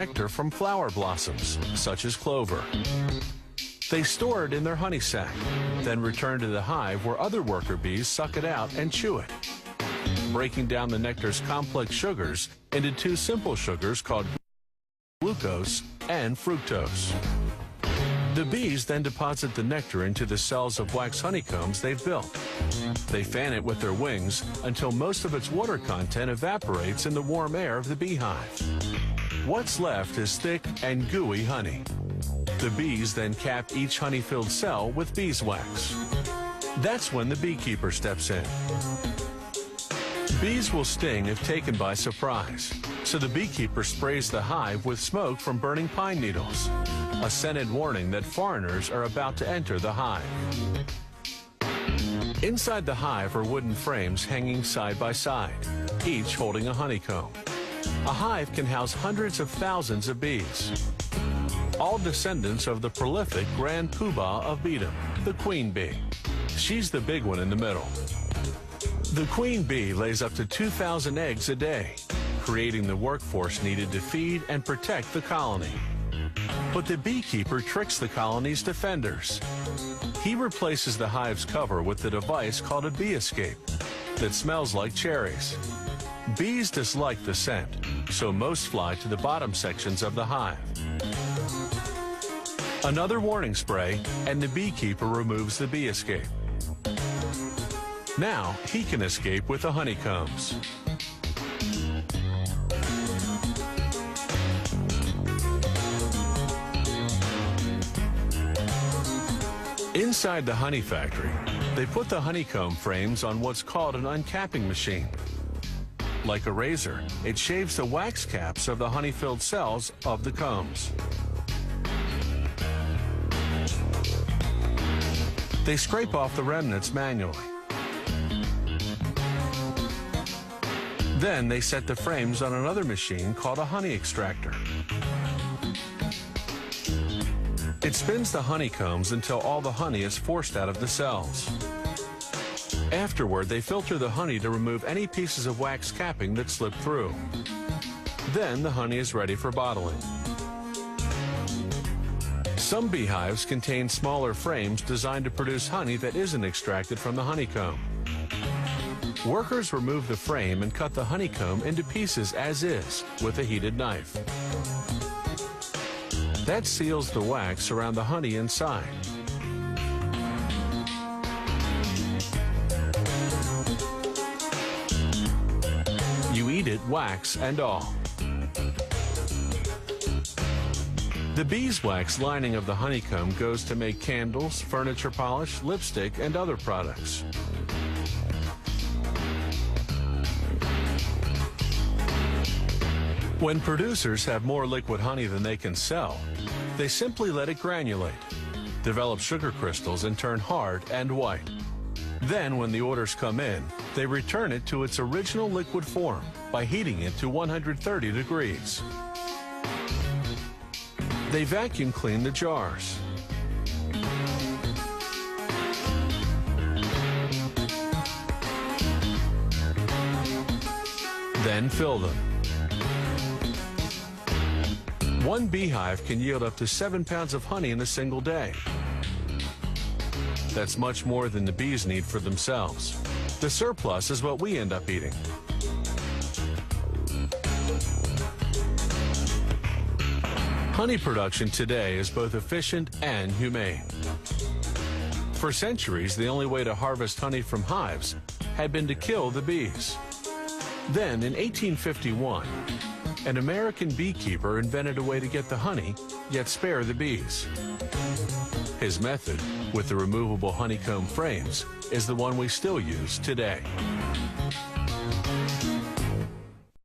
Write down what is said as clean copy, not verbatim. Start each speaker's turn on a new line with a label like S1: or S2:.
S1: nectar from flower blossoms, such as clover. They store it in their honey sac, then return to the hive where other worker bees suck it out and chew it, breaking down the nectar's complex sugars into two simple sugars called glucose and fructose. The bees then deposit the nectar into the cells of wax honeycombs they've built. They fan it with their wings until most of its water content evaporates in the warm air of the beehive. What's left is thick and gooey honey. The bees then cap each honey-filled cell with beeswax. That's when the beekeeper steps in. Bees will sting if taken by surprise, so the beekeeper sprays the hive with smoke from burning pine needles, a scented warning that foreigners are about to enter the hive. Inside the hive are wooden frames hanging side by side, each holding a honeycomb. A hive can house hundreds of thousands of bees, all descendants of the prolific grand poobah of beedom, the queen bee. She's the big one in the middle. The queen bee lays up to 2,000 eggs a day, creating the workforce needed to feed and protect the colony. But the beekeeper tricks the colony's defenders. He replaces the hive's cover with a device called a bee escape that smells like cherries. Bees dislike the scent, so most fly to the bottom sections of the hive. Another warning spray, and the beekeeper removes the bee escape. Now he can escape with the honeycombs. Inside the honey factory, they put the honeycomb frames on what's called an uncapping machine. Like a razor, it shaves the wax caps of the honey-filled cells of the combs. They scrape off the remnants manually. Then they set the frames on another machine called a honey extractor. It spins the honeycombs until all the honey is forced out of the cells. Afterward, they filter the honey to remove any pieces of wax capping that slip through. Then the honey is ready for bottling. Some beehives contain smaller frames designed to produce honey that isn't extracted from the honeycomb. Workers remove the frame and cut the honeycomb into pieces as is with a heated knife. That seals the wax around the honey inside. You eat it, wax and all. The beeswax lining of the honeycomb goes to make candles, furniture polish, lipstick, and other products. When producers have more liquid honey than they can sell, they simply let it granulate, develop sugar crystals, and turn hard and white. Then, when the orders come in, they return it to its original liquid form by heating it to 130 degrees. They vacuum clean the jars. Then fill them. One beehive can yield up to 7 pounds of honey in a single day. That's much more than the bees need for themselves. The surplus is what we end up eating. Honey production today is both efficient and humane. For centuries, the only way to harvest honey from hives had been to kill the bees. Then, in 1851, an American beekeeper invented a way to get the honey, yet spare the bees. His method, with the removable honeycomb frames, is the one we still use today.